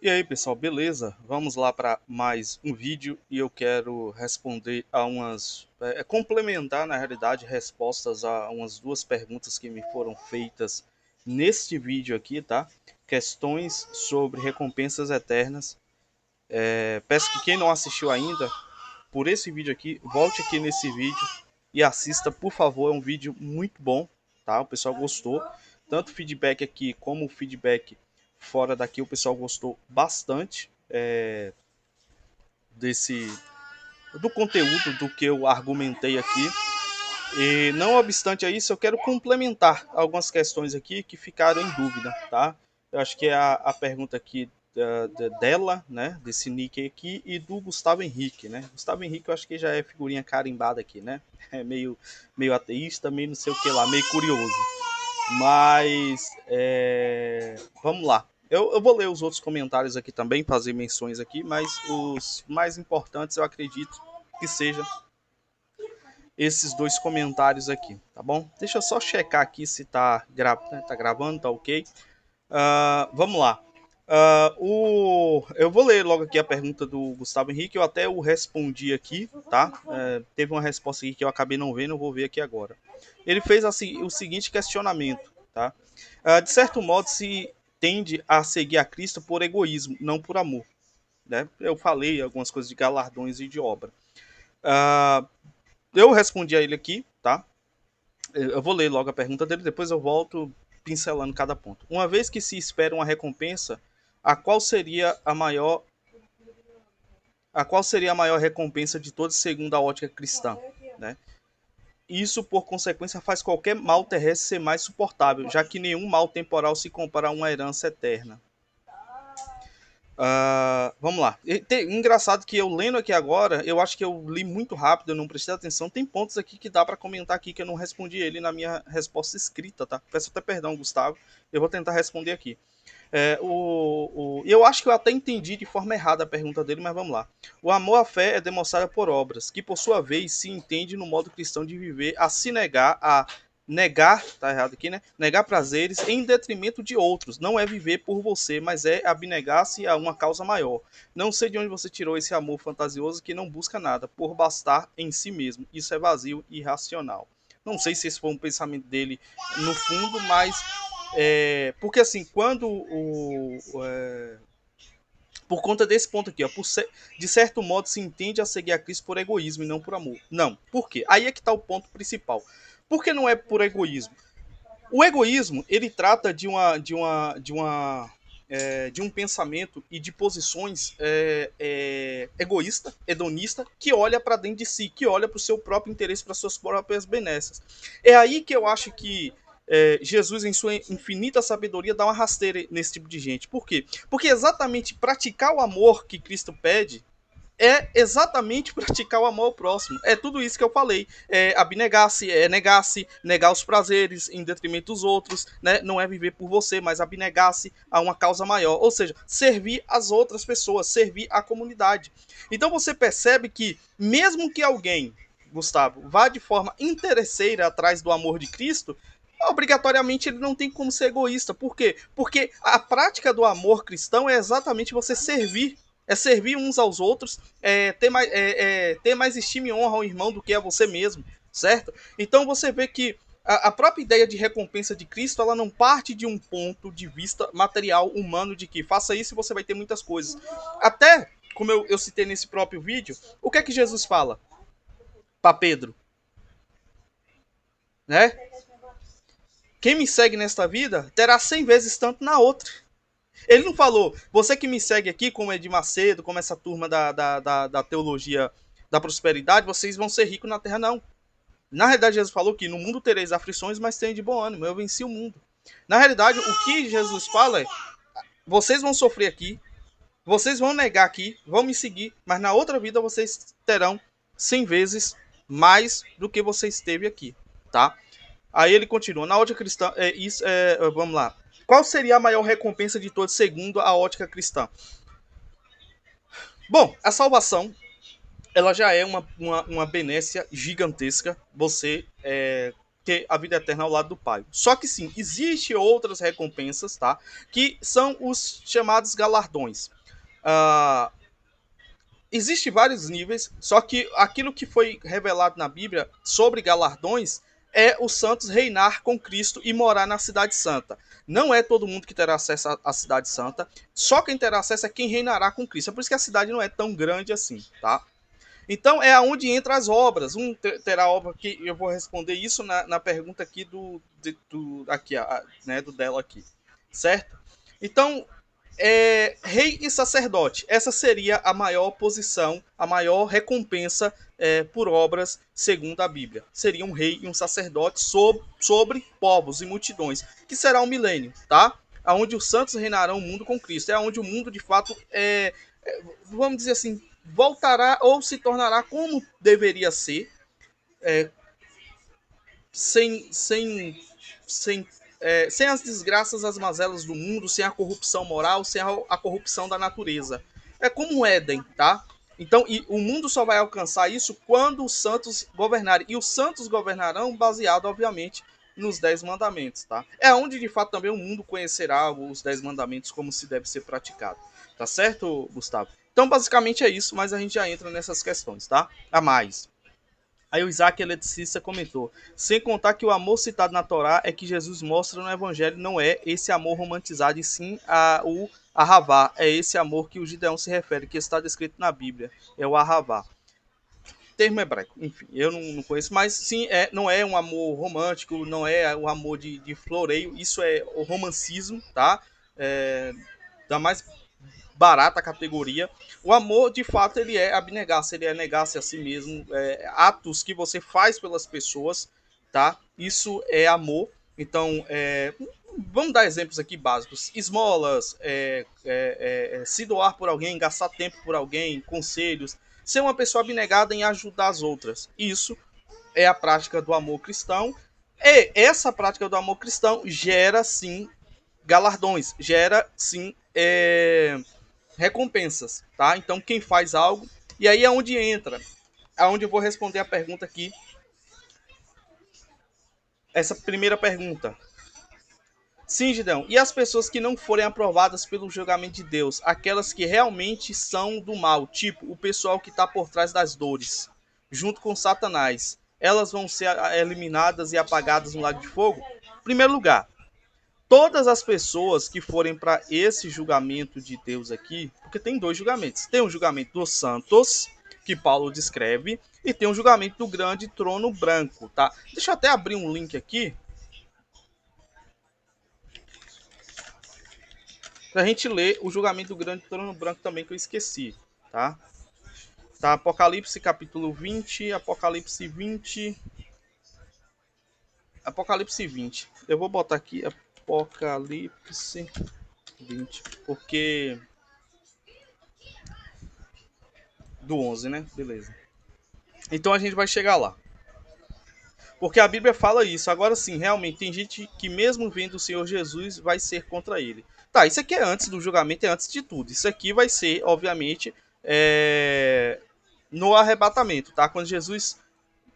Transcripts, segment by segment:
E aí pessoal, beleza? Vamos lá para mais um vídeo e eu quero responder a complementar na realidade respostas a umas duas perguntas que me foram feitas neste vídeo aqui, tá? Questões sobre recompensas eternas. Peço que quem não assistiu ainda, por esse vídeo aqui, volte aqui nesse vídeo e assista, por favor, é um vídeo muito bom, tá? O pessoal gostou, tanto o feedback aqui como o feedback fora daqui, o pessoal gostou bastante desse do conteúdo do que eu argumentei aqui. E não obstante a isso, eu quero complementar algumas questões aqui que ficaram em dúvida, tá? Eu acho que é a pergunta aqui dela, né, desse nick aqui, e do Gustavo Henrique, né? Gustavo Henrique eu acho que já é figurinha carimbada aqui, né? É meio ateísta, meio não sei o que lá, meio curioso. Mas vamos lá. Eu vou ler os outros comentários aqui também, fazer menções aqui, mas os mais importantes eu acredito que sejam esses dois comentários aqui, tá bom? Deixa eu só checar aqui se tá gravando, tá ok. Vamos lá. Eu vou ler logo aqui a pergunta do Gustavo Henrique, eu até o respondi aqui, tá? Teve uma resposta aqui que eu acabei não vendo, eu vou ver aqui agora. Ele fez assim, o seguinte questionamento, tá? De certo modo, se tende a seguir a Cristo por egoísmo, não por amor, né? Eu falei algumas coisas de galardões e de obra. Uh, eu respondi a ele aqui, tá? Eu vou ler logo a pergunta dele, depois eu volto pincelando cada ponto. Uma vez que se espera uma recompensa, a qual seria a maior recompensa de todos segundo a ótica cristã, né? Isso, por consequência, faz qualquer mal terrestre ser mais suportável, já que nenhum mal temporal se compara a uma herança eterna. Vamos lá. Engraçado que eu lendo aqui agora, eu acho que eu li muito rápido, eu não prestei atenção. Tem pontos aqui que dá para comentar aqui que eu não respondi ele na minha resposta escrita, tá? Peço até perdão, Gustavo. Eu vou tentar responder aqui. Eu acho que eu até entendi de forma errada a pergunta dele, mas vamos lá. O amor à fé é demonstrado por obras, que por sua vez se entende no modo cristão de viver a se negar, a negar, tá errado aqui, né? Negar prazeres em detrimento de outros. Não é viver por você, mas é abnegar-se a uma causa maior. Não sei de onde você tirou esse amor fantasioso que não busca nada, por bastar em si mesmo. Isso é vazio e irracional. Não sei se esse foi um pensamento dele no fundo, mas porque assim, por conta desse ponto aqui, ó, de certo modo se entende a seguir a Cristo por egoísmo e não por amor. Não. Por quê? Aí é que está o ponto principal. Por que não é por egoísmo? O egoísmo, ele trata de um pensamento e de posições egoísta, hedonista, que olha para dentro de si, que olha para o seu próprio interesse, para suas próprias benesses. É aí que eu acho que Jesus, em sua infinita sabedoria, dá uma rasteira nesse tipo de gente. Por quê? Porque exatamente praticar o amor que Cristo pede é exatamente praticar o amor ao próximo. É tudo isso que eu falei. É abnegar-se, é negar-se, negar os prazeres em detrimento dos outros, né? Não é viver por você, mas abnegar-se a uma causa maior. Ou seja, servir as outras pessoas, servir a comunidade. Então você percebe que, mesmo que alguém, Gustavo, vá de forma interesseira atrás do amor de Cristo, obrigatoriamente ele não tem como ser egoísta. Por quê? Porque a prática do amor cristão é exatamente você servir, é servir uns aos outros, ter mais estima e honra ao irmão do que a você mesmo, certo? Então você vê que a própria ideia de recompensa de Cristo, ela não parte de um ponto de vista material, humano, de que faça isso e você vai ter muitas coisas. Até, como eu citei nesse próprio vídeo, o que é que Jesus fala para Pedro? Né? Quem me segue nesta vida terá 100 vezes tanto na outra. Ele não falou, você que me segue aqui, como Edir Macedo, como essa turma da teologia da prosperidade, vocês vão ser ricos na terra, não. Na realidade, Jesus falou que no mundo tereis aflições, mas tenham de bom ânimo, eu venci o mundo. Na realidade, o que Jesus fala é, vocês vão sofrer aqui, vocês vão negar aqui, vão me seguir, mas na outra vida vocês terão 100 vezes mais do que você esteve aqui, tá? Aí ele continua, na ótica cristã, vamos lá. Qual seria a maior recompensa de todos segundo a ótica cristã? Bom, a salvação, ela já é uma benécia gigantesca, você ter a vida eterna ao lado do Pai. Só que sim, existem outras recompensas, tá? Que são os chamados galardões. Ah, Existem vários níveis, só que aquilo que foi revelado na Bíblia sobre galardões é os santos reinar com Cristo e morar na cidade santa. Não é todo mundo que terá acesso à cidade santa, só quem terá acesso é quem reinará com Cristo. É por isso que a cidade não é tão grande assim, tá? Então é aonde entra as obras. Terá obra que eu vou responder isso na pergunta aqui aqui, né, do dela aqui, certo? Então rei e sacerdote. Essa seria a maior posição, a maior recompensa por obras segundo a Bíblia. Seria um rei e um sacerdote sobre povos e multidões, que será um milênio, tá? Onde os santos reinarão o mundo com Cristo. É onde o mundo de fato vamos dizer assim, voltará ou se tornará como deveria ser, é, sem, sem, sem as desgraças, as mazelas do mundo, sem a corrupção moral, sem a corrupção da natureza. É como o Éden, tá? Então, o mundo só vai alcançar isso quando os santos governarem. E os santos governarão baseado, obviamente, nos 10 mandamentos, tá? É onde, de fato, também o mundo conhecerá os 10 mandamentos como se deve ser praticado. Tá certo, Gustavo? Então, basicamente é isso, mas a gente já entra nessas questões, tá? A mais. Aí o Isaac Eletricista comentou: sem contar que o amor citado na Torá é que Jesus mostra no Evangelho não é esse amor romantizado, e sim o Ahavá. É esse amor que o Gideão se refere, que está descrito na Bíblia. É o Ahavá. Termo hebraico, enfim, eu não conheço, mas sim, não é um amor romântico, não é um amor de floreio, isso é o romancismo, tá? Da mais barata categoria. O amor, de fato, ele é abnegar-se, ele é negar-se a si mesmo, atos que você faz pelas pessoas, tá? Isso é amor. Então, vamos dar exemplos aqui básicos: esmolas, se doar por alguém, gastar tempo por alguém, conselhos, ser uma pessoa abnegada em ajudar as outras. Isso é a prática do amor cristão. E essa prática do amor cristão gera sim galardões, gera sim recompensas, tá? Então quem faz algo, e aí é onde entra, aonde eu vou responder a pergunta aqui, essa primeira pergunta. Sim, Gideão. E as pessoas que não forem aprovadas pelo julgamento de Deus, aquelas que realmente são do mal, tipo o pessoal que está por trás das dores, junto com Satanás, elas vão ser eliminadas e apagadas no lago de fogo? Em primeiro lugar, todas as pessoas que forem para esse julgamento de Deus aqui, porque tem dois julgamentos. Tem o julgamento dos santos, que Paulo descreve, e tem o julgamento do grande trono branco, tá? Deixa eu até abrir um link aqui para a gente ler o julgamento do grande trono branco também, que eu esqueci, tá? Tá, Apocalipse capítulo 20, Apocalipse 20, Apocalipse 20. Eu vou botar aqui Apocalipse 20, porque do 11, né? Beleza. Então a gente vai chegar lá. Porque a Bíblia fala isso. Agora sim, realmente, tem gente que mesmo vendo o Senhor Jesus vai ser contra ele. Tá, isso aqui é antes do julgamento, é antes de tudo. Isso aqui vai ser, obviamente, no arrebatamento, tá? Quando Jesus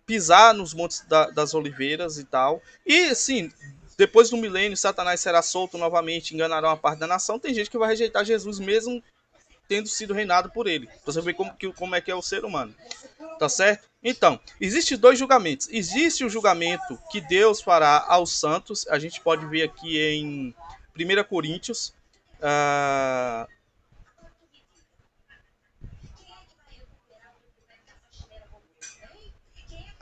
pisar nos montes das oliveiras e tal. E, sim, depois do milênio, Satanás será solto novamente, enganará uma parte da nação. Tem gente que vai rejeitar Jesus mesmo tendo sido reinado por ele. Pra você ver como é que é o ser humano. Tá certo? Então, existem dois julgamentos. Existe o julgamento que Deus fará aos santos. A gente pode ver aqui em 1 Coríntios. A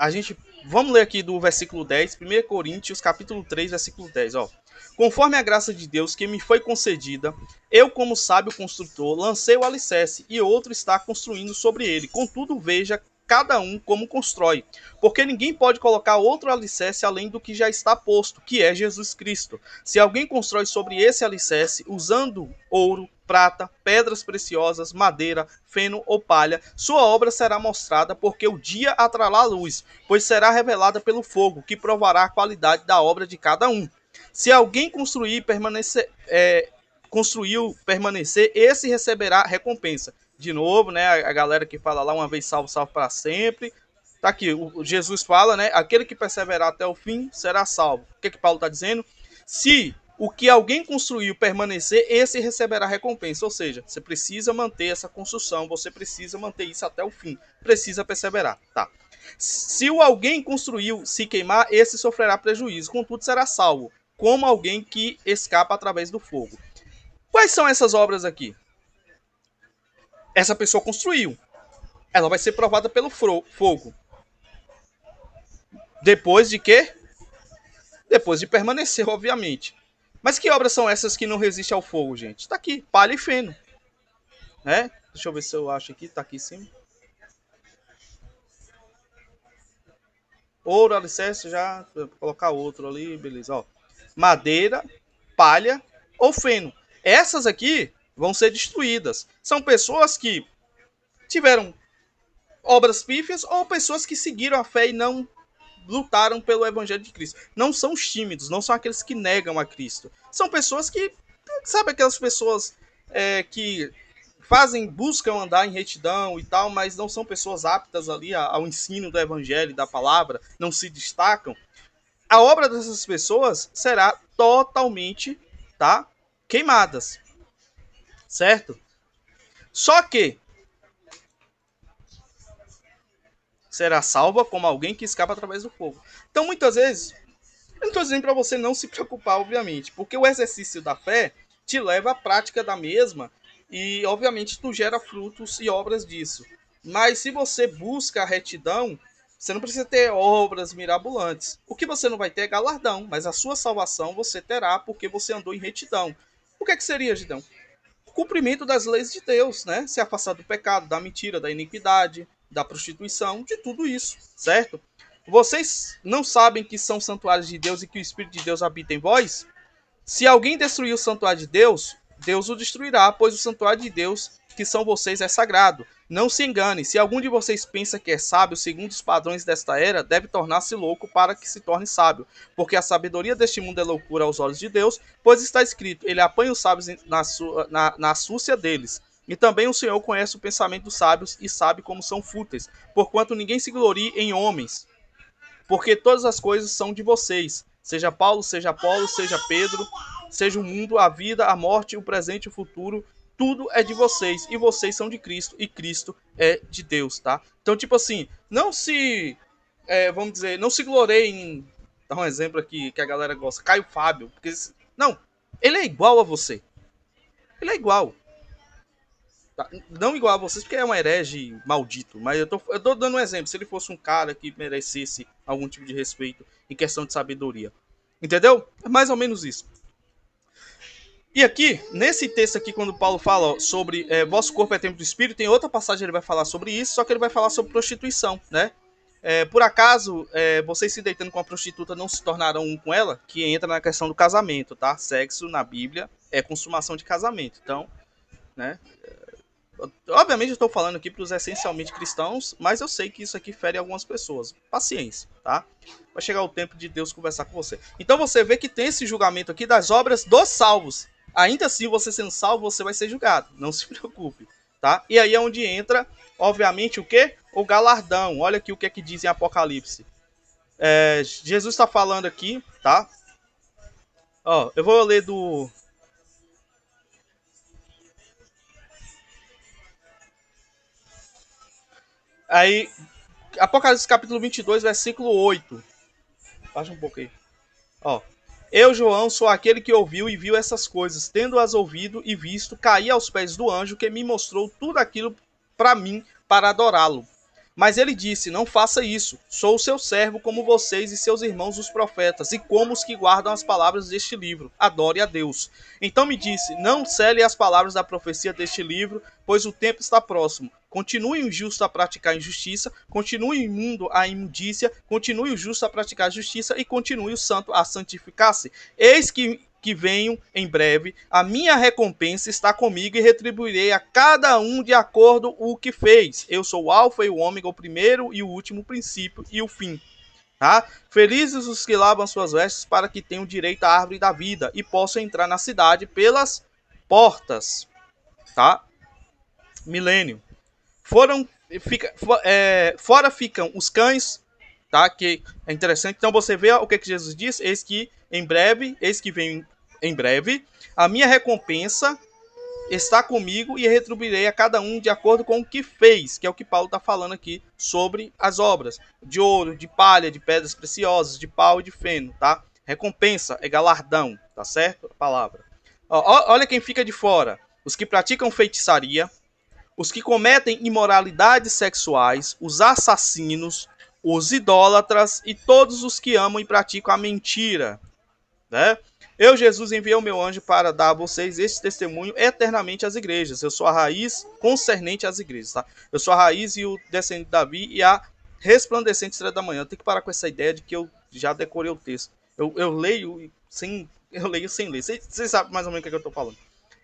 gente vamos ler aqui do versículo 10, 1 Coríntios, capítulo 3, versículo 10, ó. Conforme a graça de Deus que me foi concedida, eu, como sábio construtor, lancei o alicerce e outro está construindo sobre ele. Contudo, veja cada um como constrói, porque ninguém pode colocar outro alicerce além do que já está posto, que é Jesus Cristo. Se alguém constrói sobre esse alicerce usando ouro, prata, pedras preciosas, madeira, feno ou palha, sua obra será mostrada, porque o dia atrará a luz, pois será revelada pelo fogo, que provará a qualidade da obra de cada um. Se alguém construiu permanecer, esse receberá recompensa. De novo, né? A galera que fala lá, uma vez salvo, salvo para sempre. Tá aqui, o Jesus fala, né? Aquele que perseverar até o fim será salvo. O que Paulo está dizendo? Se o que alguém construiu permanecer, esse receberá recompensa. Ou seja, você precisa manter essa construção, você precisa manter isso até o fim, precisa perseverar, tá? Se o alguém construiu se queimar, esse sofrerá prejuízo, contudo será salvo, como alguém que escapa através do fogo. Quais são essas obras aqui? Essa pessoa construiu, ela vai ser provada pelo fogo. Depois de quê? Depois de permanecer, obviamente. Mas que obras são essas que não resistem ao fogo, gente? Está aqui, palha e feno. Né? Deixa eu ver se eu acho aqui, tá aqui em cima. Ouro, alicerce, já vou colocar outro ali, beleza. Ó. Madeira, palha ou feno. Essas aqui vão ser destruídas. São pessoas que tiveram obras pífias ou pessoas que seguiram a fé e não lutaram pelo evangelho de Cristo. Não são os tímidos, não são aqueles que negam a Cristo. São pessoas que, sabe aquelas pessoas que buscam andar em retidão e tal, mas não são pessoas aptas ali ao ensino do evangelho, da palavra, não se destacam. A obra dessas pessoas será totalmente, tá, queimadas. Certo? Só que será salva como alguém que escapa através do fogo. Então, muitas vezes, eu não estou dizendo para você não se preocupar, obviamente, porque o exercício da fé te leva à prática da mesma e, obviamente, tu gera frutos e obras disso. Mas se você busca a retidão, você não precisa ter obras mirabolantes. O que você não vai ter é galardão, mas a sua salvação você terá porque você andou em retidão. O que seria retidão? O cumprimento das leis de Deus, né? Se afastar do pecado, da mentira, da iniquidade, da prostituição, de tudo isso, certo? Vocês não sabem que são santuários de Deus e que o Espírito de Deus habita em vós? Se alguém destruir o santuário de Deus, Deus o destruirá, pois o santuário de Deus, que são vocês, é sagrado. Não se engane, se algum de vocês pensa que é sábio segundo os padrões desta era, deve tornar-se louco para que se torne sábio. Porque a sabedoria deste mundo é loucura aos olhos de Deus, pois está escrito, ele apanha os sábios na astúcia deles. E também o Senhor conhece o pensamento dos sábios e sabe como são fúteis, porquanto ninguém se glorie em homens, porque todas as coisas são de vocês. Seja Paulo, seja Apolo, seja Pedro, seja o mundo, a vida, a morte, o presente e o futuro, tudo é de vocês. E vocês são de Cristo, e Cristo é de Deus, tá? Então, tipo assim, não se, vamos dizer, não se gloreie em, dar um exemplo aqui que a galera gosta, Caio Fábio, porque, não, ele é igual a você. Ele é igual. Não igual a vocês, porque é um herege maldito, mas eu tô dando um exemplo. Se ele fosse um cara que merecesse algum tipo de respeito em questão de sabedoria. Entendeu? É mais ou menos isso. E aqui, nesse texto aqui, quando Paulo fala sobre vosso corpo é templo do Espírito, tem outra passagem que ele vai falar sobre isso, só que ele vai falar sobre prostituição, né? Por acaso, vocês se deitando com a prostituta não se tornarão um com ela? Que entra na questão do casamento, tá? Sexo, na Bíblia, é consumação de casamento. Então, né? Obviamente eu estou falando aqui para os essencialmente cristãos, mas eu sei que isso aqui fere algumas pessoas. Paciência, tá? Vai chegar o tempo de Deus conversar com você. Então você vê que tem esse julgamento aqui das obras dos salvos. Ainda assim, você sendo salvo, você vai ser julgado. Não se preocupe, tá? E aí é onde entra, obviamente, o quê? O galardão. Olha aqui o que é que diz em Apocalipse. Jesus está falando aqui, tá? Ó, eu vou ler do... Aí, Apocalipse capítulo 22, versículo 8. Baixa um pouco aí. Ó. Eu, João, sou aquele que ouviu e viu essas coisas, tendo-as ouvido e visto, caí aos pés do anjo que me mostrou tudo aquilo para mim, para adorá-lo. Mas ele disse, não faça isso, sou o seu servo como vocês e seus irmãos os profetas, e como os que guardam as palavras deste livro, adore a Deus. Então me disse, não cele as palavras da profecia deste livro, pois o tempo está próximo. Continue o justo a praticar injustiça, continue o imundo a imundícia, continue o justo a praticar justiça e continue o santo a santificar-se. Eis que venho em breve, a minha recompensa está comigo e retribuirei a cada um de acordo o que fez. Eu sou o alfa e o ômega, o primeiro e o último, o princípio e o fim. Tá? Felizes os que lavam suas vestes para que tenham direito à árvore da vida e possam entrar na cidade pelas portas. Tá? Milênio. Fora ficam os cães, tá? Que é interessante. Então você vê o que Jesus diz, eis que em breve, eis que vem em breve. A minha recompensa está comigo e retribuirei a cada um de acordo com o que fez, que é o que Paulo está falando aqui sobre as obras de ouro, de palha, de pedras preciosas, de pau e de feno, tá? Recompensa é galardão, tá certo? A palavra. Olha quem fica de fora: os que praticam feitiçaria, os que cometem imoralidades sexuais, os assassinos, os idólatras e todos os que amam e praticam a mentira, né? Eu, Jesus, enviei o meu anjo para dar a vocês este testemunho eternamente às igrejas. Eu sou a raiz concernente às igrejas, tá? Eu sou a raiz e o descendente de Davi e a resplandecente estrela da manhã. Eu tenho que parar com essa ideia de que eu já decorei o texto. Eu leio sem ler. Vocês sabem mais ou menos o que eu estou falando.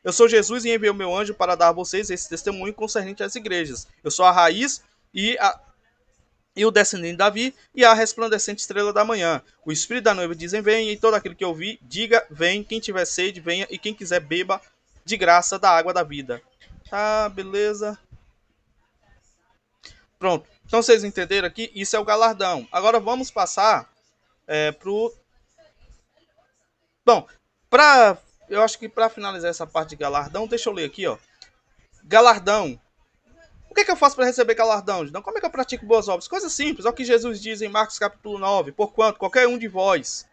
Eu sou Jesus e enviei o meu anjo para dar a vocês esse testemunho concernente às igrejas. Eu sou a raiz e o descendente de Davi, e a resplandecente estrela da manhã. O Espírito da noiva dizem, vem, e todo aquele que ouvir, diga, vem, quem tiver sede, venha, e quem quiser, beba de graça da água da vida. Tá, beleza. Pronto. Então vocês entenderam aqui? Isso é o galardão. Agora vamos passar pro... Bom, eu acho que para finalizar essa parte de galardão, deixa eu ler aqui, ó. Galardão. O que é que eu faço para receber galardão? Não, como é que eu pratico boas obras? Coisa simples, é o que Jesus diz em Marcos capítulo 9. Porquanto qualquer um de vós,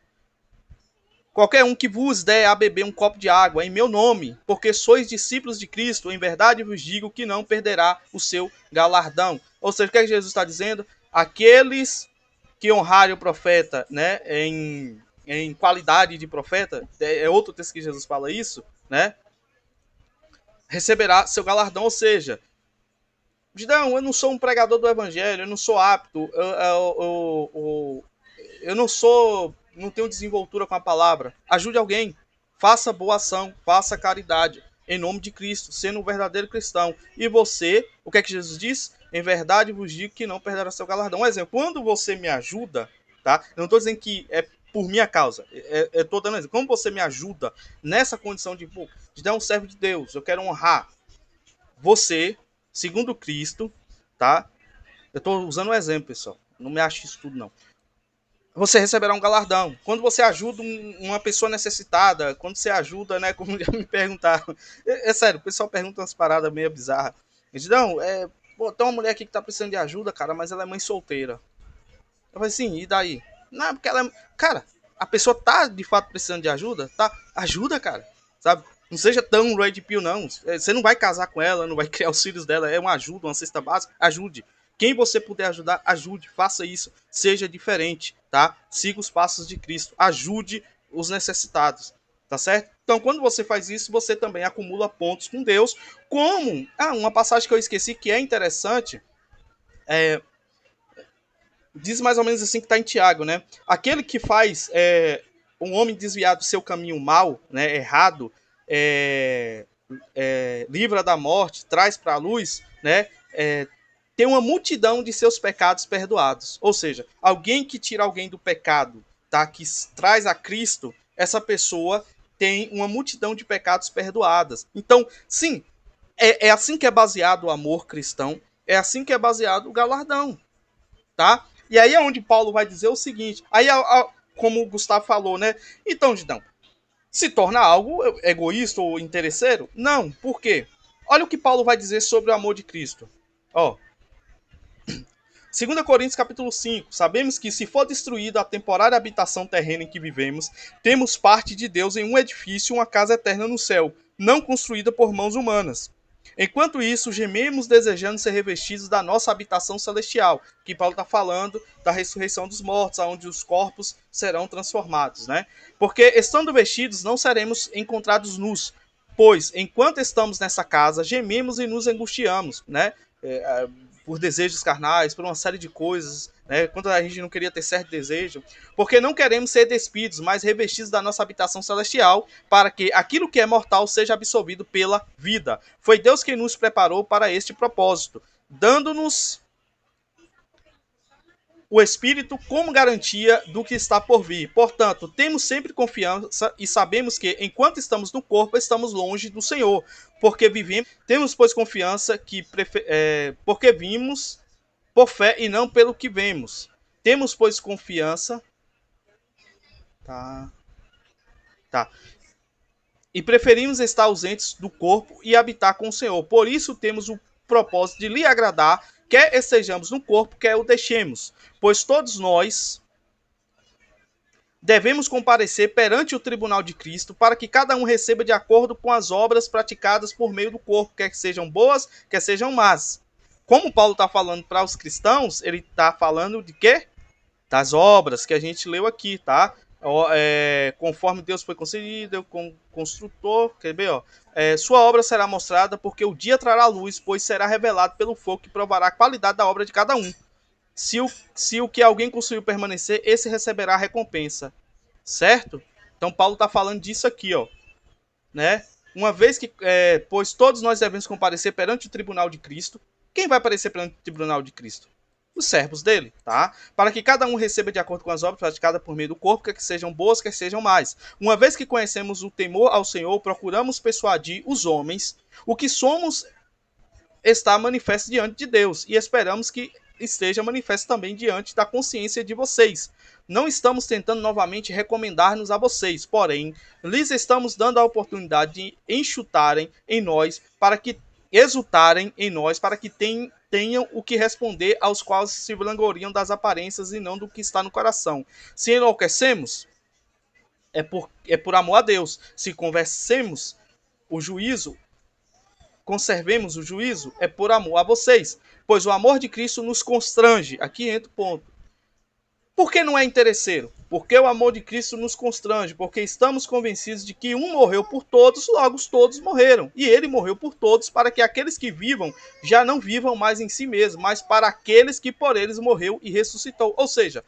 qualquer um que vos der a beber um copo de água em meu nome, porque sois discípulos de Cristo, em verdade vos digo que não perderá o seu galardão. Ou seja, o que é que Jesus está dizendo? Aqueles que honrarem o profeta, né, em qualidade de profeta, é outro texto que Jesus fala isso, né, receberá seu galardão, ou seja, Gidão, eu não sou um pregador do evangelho, eu não sou apto, eu não tenho desenvoltura com a palavra. Ajude alguém, faça boa ação, faça caridade, em nome de Cristo, sendo um verdadeiro cristão. E você, o que é que Jesus diz? Em verdade vos digo que não perderá seu galardão. Um exemplo, quando você me ajuda, tá? Eu não estou dizendo que é por minha causa, eu estou dando exemplo. Como você me ajuda nessa condição de dar um servo de Deus, eu quero honrar você, segundo Cristo, tá? Eu estou usando um exemplo, pessoal. Não me ache isso tudo, não. Você receberá um galardão. Quando você ajuda uma pessoa necessitada, quando você ajuda, né? Como já me perguntaram. É sério, o pessoal pergunta umas paradas meio bizarras. Eles dizem, não, pô, tem uma mulher aqui que tá precisando de ajuda, cara, mas ela é mãe solteira. Eu falei assim, e daí? Não, porque ela é... Cara, a pessoa tá de fato precisando de ajuda, tá? Ajuda, cara, sabe? Não seja tão red pill, não. Você não vai casar com ela, não vai criar os filhos dela. É uma ajuda, uma cesta básica. Ajude. Quem você puder ajudar, ajude. Faça isso. Seja diferente, tá? Siga os passos de Cristo. Ajude os necessitados, tá certo? Então, quando você faz isso, você também acumula pontos com Deus. Como? Uma passagem que eu esqueci que é interessante. Diz mais ou menos assim que está em Tiago, né? Aquele que faz um homem desviar do seu caminho mal, né, errado, livra da morte, traz para a luz, né, tem uma multidão de seus pecados perdoados. Ou seja, alguém que tira alguém do pecado, tá, que traz a Cristo, essa pessoa tem uma multidão de pecados perdoadas. Então, sim, é assim que é baseado o amor cristão, é assim que é baseado o galardão, tá? E aí é onde Paulo vai dizer o seguinte, aí como o Gustavo falou, né? Então, Gidão, se torna algo egoísta ou interesseiro? Não, por quê? Olha o que Paulo vai dizer sobre o amor de Cristo. Ó, 2 Coríntios capítulo 5, sabemos que se for destruída a temporária habitação terrena em que vivemos, temos parte de Deus em um edifício, uma casa eterna no céu, não construída por mãos humanas. Enquanto isso, gememos desejando ser revestidos da nossa habitação celestial, que Paulo está falando da ressurreição dos mortos, onde os corpos serão transformados, né? Porque estando vestidos, não seremos encontrados nus, pois enquanto estamos nessa casa, gememos e nos angustiamos, né? Por desejos carnais, por uma série de coisas, né? Quando a gente não queria ter certo desejo, porque não queremos ser despidos, mas revestidos da nossa habitação celestial, para que aquilo que é mortal seja absorvido pela vida. Foi Deus quem nos preparou para este propósito, dando-nos o Espírito como garantia do que está por vir. Portanto, temos sempre confiança e sabemos que, enquanto estamos no corpo, estamos longe do Senhor, porque vivemos. Temos, pois, confiança que porque vimos por fé e não pelo que vemos. Temos, pois, confiança. Tá. E preferimos estar ausentes do corpo e habitar com o Senhor. Por isso temos o propósito de lhe agradar, quer estejamos no corpo, quer o deixemos. Pois todos nós devemos comparecer perante o tribunal de Cristo, para que cada um receba de acordo com as obras praticadas por meio do corpo, quer que sejam boas, quer sejam más. Como Paulo está falando para os cristãos, ele está falando de quê? Das obras que a gente leu aqui, tá? Conforme Deus foi concedido, com construtor, quer ver, ó? Sua obra será mostrada, porque o dia trará luz, pois será revelado pelo fogo que provará a qualidade da obra de cada um. Se o que alguém construiu permanecer, esse receberá a recompensa. Certo? Então Paulo está falando disso aqui, ó, né? Uma vez que, pois todos nós devemos comparecer perante o tribunal de Cristo. Quem vai aparecer perante o tribunal de Cristo? Os servos dele, tá? Para que cada um receba de acordo com as obras praticadas por meio do corpo, quer que sejam boas, quer que sejam más. Uma vez que conhecemos o temor ao Senhor, procuramos persuadir os homens. O que somos está manifesto diante de Deus e esperamos que esteja manifesto também diante da consciência de vocês. Não estamos tentando novamente recomendar-nos a vocês, porém, lhes estamos dando a oportunidade de enxutarem em nós, para que exultarem em nós, para que tenham o que responder aos quais se vangloriam das aparências e não do que está no coração. Se enlouquecemos, é por amor a Deus. Se conservemos o juízo, é por amor a vocês, pois o amor de Cristo nos constrange. Aqui entra o ponto. Por que não é interesseiro? Porque o amor de Cristo nos constrange, porque estamos convencidos de que um morreu por todos, logo todos morreram. E ele morreu por todos, para que aqueles que vivam já não vivam mais em si mesmos, mas para aqueles que por eles morreu e ressuscitou. Ou seja,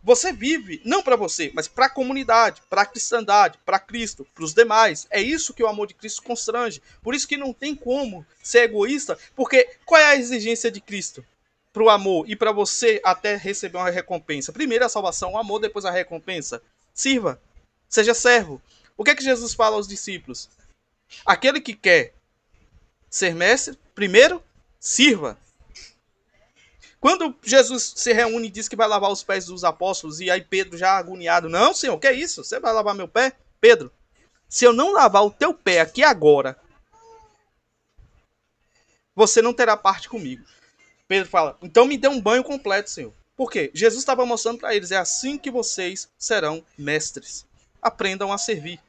você vive não para você, mas para a comunidade, para a cristandade, para Cristo, para os demais. É isso que o amor de Cristo constrange. Por isso que não tem como ser egoísta, porque qual é a exigência de Cristo para o amor e para você até receber uma recompensa? Primeiro a salvação, o amor, depois a recompensa. Sirva, seja servo. O que é que Jesus fala aos discípulos? Aquele que quer ser mestre, primeiro, sirva. Quando Jesus se reúne e diz que vai lavar os pés dos apóstolos, e aí Pedro já agoniado, não, Senhor, o que é isso? Você vai lavar meu pé? Pedro, se eu não lavar o teu pé aqui agora, você não terá parte comigo. Pedro fala, então me dê um banho completo, Senhor. Por quê? Jesus estava mostrando para eles, é assim que vocês serão mestres. Aprendam a servir.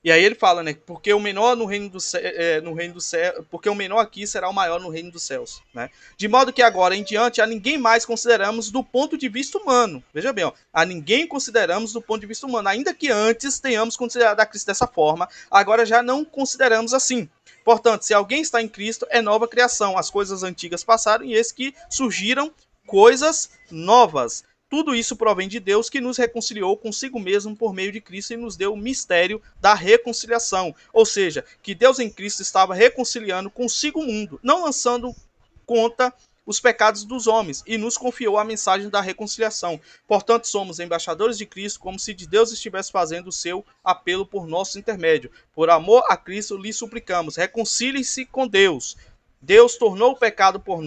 E aí ele fala, né? Porque o menor no reino do céu, porque o menor aqui será o maior no reino dos céus, né? De modo que agora em diante a ninguém mais consideramos do ponto de vista humano. Veja bem, ó, a ninguém consideramos do ponto de vista humano, ainda que antes tenhamos considerado a Cristo dessa forma, agora já não consideramos assim. Portanto, se alguém está em Cristo, é nova criação. As coisas antigas passaram e eis que surgiram coisas novas. Tudo isso provém de Deus, que nos reconciliou consigo mesmo por meio de Cristo e nos deu o mistério da reconciliação. Ou seja, que Deus em Cristo estava reconciliando consigo o mundo, não lançando conta os pecados dos homens, e nos confiou a mensagem da reconciliação. Portanto, somos embaixadores de Cristo, como se de Deus estivesse fazendo o seu apelo por nosso intermédio. Por amor a Cristo, lhe suplicamos, reconcilie-se com Deus. Deus tornou o pecado por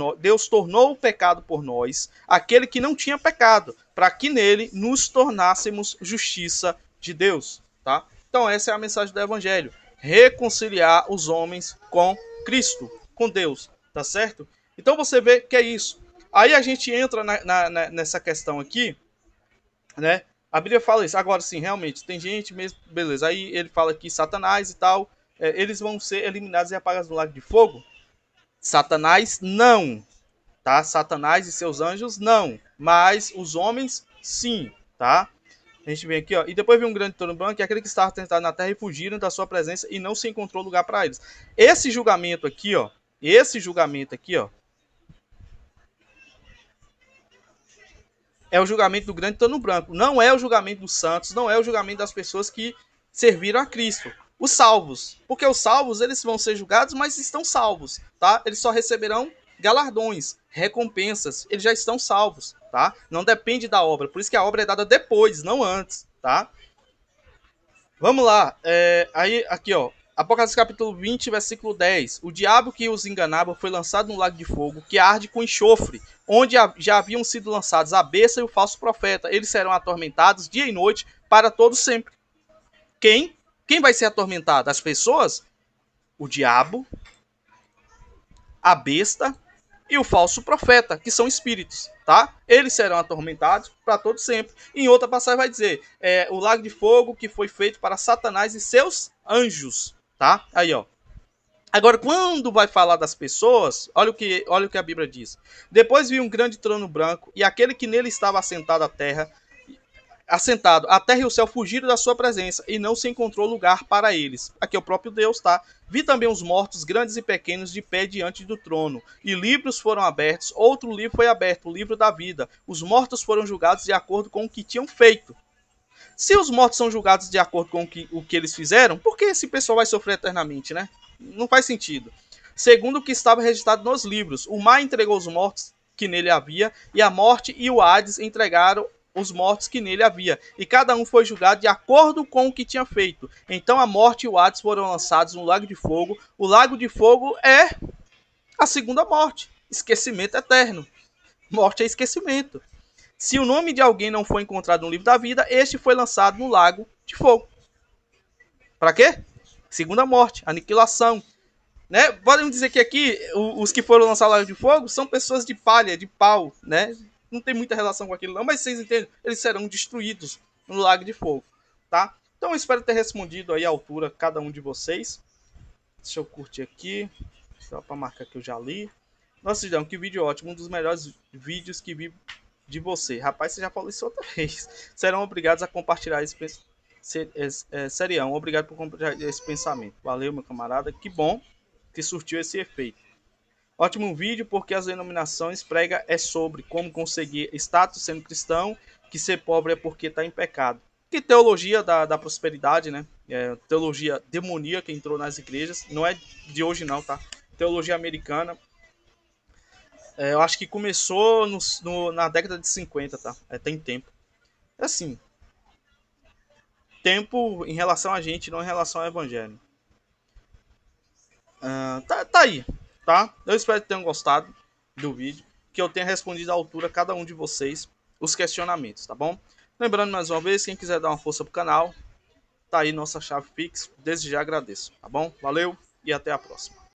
nós, aquele que não tinha pecado, para que nele nos tornássemos justiça de Deus, tá? Então essa é a mensagem do evangelho, reconciliar os homens com Cristo, com Deus, tá certo? Então você vê que é isso. Aí a gente entra nessa questão aqui, né? A Bíblia fala isso. Agora sim, realmente, tem gente mesmo, beleza. Aí ele fala que Satanás e tal, eles vão ser eliminados e apagados no lago de fogo. Satanás não, tá? Satanás e seus anjos não, mas os homens sim, tá? A gente vem aqui, ó, e depois vem um grande trono branco, que é aquele que estava tentado na terra e fugiram da sua presença e não se encontrou lugar para eles. Esse julgamento aqui, ó, é o julgamento do grande trono branco. Não é o julgamento dos santos, não é o julgamento das pessoas que serviram a Cristo. Os salvos. Porque os salvos, eles vão ser julgados, mas estão salvos, tá? Eles só receberão galardões, recompensas. Eles já estão salvos, tá? Não depende da obra. Por isso que a obra é dada depois, não antes, tá? Vamos lá. Aí, aqui, ó. Apocalipse capítulo 20, versículo 10. O diabo que os enganava foi lançado no lago de fogo, que arde com enxofre, onde já haviam sido lançados a besta e o falso profeta. Eles serão atormentados dia e noite para todo sempre. Quem? Quem vai ser atormentado? As pessoas? O diabo, a besta e o falso profeta, que são espíritos, tá? Eles serão atormentados para todo sempre. Em outra passagem vai dizer, o lago de fogo que foi feito para Satanás e seus anjos, tá? Aí, ó. Agora, quando vai falar das pessoas, olha o que a Bíblia diz. Depois vi um grande trono branco e aquele que nele estava assentado a terra e o céu fugiram da sua presença, e não se encontrou lugar para eles. Aqui é o próprio Deus, tá? Vi também os mortos, grandes e pequenos, de pé diante do trono, e livros foram abertos, outro livro foi aberto, o livro da vida. Os mortos foram julgados de acordo com o que tinham feito. Se os mortos são julgados de acordo com o que eles fizeram, por que esse pessoal vai sofrer eternamente, né? Não faz sentido. Segundo o que estava registrado nos livros, o mar entregou os mortos que nele havia, e a morte e o Hades entregaram os mortos que nele havia, e cada um foi julgado de acordo com o que tinha feito. Então a morte e o Hades foram lançados no lago de fogo. O lago de fogo é a segunda morte, esquecimento eterno. Morte é esquecimento. Se o nome de alguém não foi encontrado no livro da vida, este foi lançado no lago de fogo. Para quê? Segunda morte, aniquilação. Né? Podemos dizer que aqui os que foram lançados no lago de fogo são pessoas de palha, de pau, né? Não tem muita relação com aquilo não, mas vocês entendem, eles serão destruídos no lago de fogo, tá? Então eu espero ter respondido aí à altura cada um de vocês. Deixa eu curtir aqui, só para marcar que eu já li. Nossa, Cidão, que vídeo ótimo, um dos melhores vídeos que vi de você. Rapaz, você já falou isso outra vez. Serão obrigados a compartilhar esse serião, obrigado por compartilhar esse pensamento. Valeu, meu camarada, que bom que surtiu esse efeito. Ótimo vídeo, porque as denominações prega sobre como conseguir status sendo cristão, que ser pobre é porque está em pecado. Que teologia da prosperidade, né? Teologia demoníaca entrou nas igrejas, não é de hoje não, tá? Teologia americana. Eu acho que começou na década de 50, tá? Tem tempo. Assim, tempo em relação a gente, não em relação ao evangelho. Tá aí, tá? Eu espero que tenham gostado do vídeo, que eu tenha respondido à altura a cada um de vocês os questionamentos, tá bom? Lembrando mais uma vez, quem quiser dar uma força pro canal, tá aí nossa chave Pix, desde já agradeço, tá bom? Valeu e até a próxima.